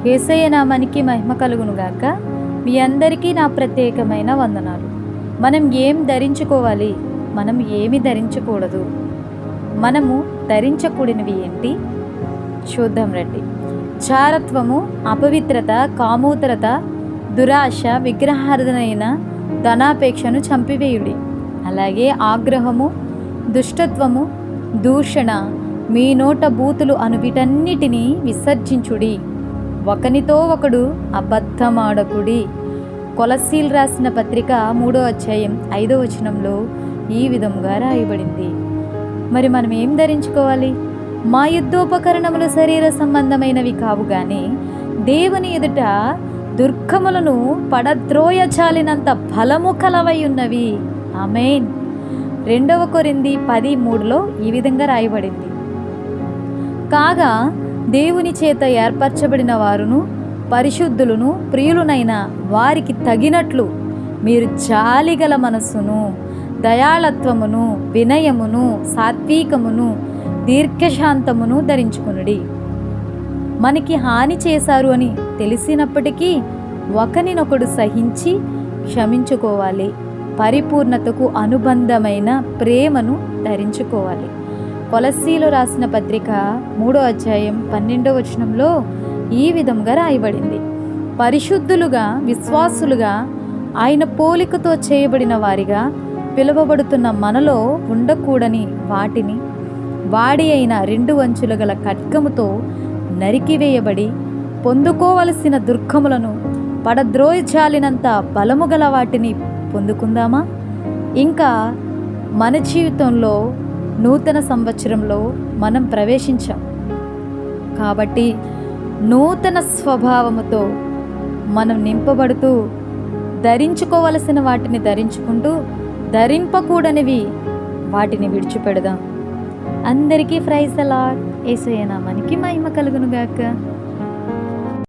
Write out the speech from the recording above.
యేసయ్య నామానికి మహిమ కలుగును గాక. మీ అందరికీ నా ప్రత్యేకమైన వందనాలు. మనం ఏం ధరించుకోవాలి, మనం ఏమి ధరించకూడదు, మనము ధరించకూడనివి ఏంటి చూద్దాం రండి. జారత్వము, అపవిత్రత, కామోత్తరత, దురాశ, విగ్రహారాధనైన ధనాపేక్షను చంపివేయుడి. అలాగే ఆగ్రహము, దుష్టత్వము, దూషణ, మీ నోట బూతులు అను వీటన్నిటినీ విసర్జించుడి. ఒకనితో ఒకడు అబద్ధమాడకుడి. కొలస్సీలు రాసిన పత్రిక 3వ అధ్యాయం 5వ వచనంలో ఈ విధంగా రాయబడింది. మరి మనం ఏం ధరించుకోవాలి? మా యుద్ధోపకరణములు శరీర సంబంధమైనవి కావు గాని దేవుని ఎదుట దుర్గములను పడద్రోయచాలినంత బలము కలవై ఉన్నవి. ఆమేన్. 2 కొరింథీ 10:3లో ఈ విధంగా రాయబడింది. కాగా దేవుని చేత ఏర్పరచబడిన వారును పరిశుద్ధులను ప్రియులునైన వారికి తగినట్లు మీరు జాలిగల మనస్సును, దయాళత్వమును, వినయమును, సాత్వికమును, దీర్ఘశాంతమును ధరించుకునుడి. మనకి హాని చేశారు అని తెలిసినప్పటికీ ఒకరినొకడు సహించి క్షమించుకోవాలి. పరిపూర్ణతకు అనుబంధమైన ప్రేమను ధరించుకోవాలి. కొలస్సీలు రాసిన పత్రిక 3వ అధ్యాయం 12వ వచనంలో ఈ విధంగా రాయబడింది. పరిశుద్ధులుగా, విశ్వాసులుగా, ఆయన పోలికతో చేయబడిన వారిగా పిలువబడుతున్న మనలో ఉండకూడని వాటిని వాడి అయిన 2 అంచులు గల ఖడ్గముతో నరికివేయబడి పొందుకోవలసిన దుర్గములను పడద్రోయచాలినంత బలము గల వాటిని పొందుకుందామా? ఇంకా మన జీవితంలో నూతన సంవత్సరంలో మనం ప్రవేశించాం కాబట్టి నూతన స్వభావముతో మనం నింపబడుతూ ధరించుకోవలసిన వాటిని ధరించుకుంటూ ధరింపకూడనివి వాటిని విడిచిపెడదాం. అందరికీ ప్రైజ్ ది లార్డ్. యేసయ్య నామానికి మహిమ కలుగును గాక.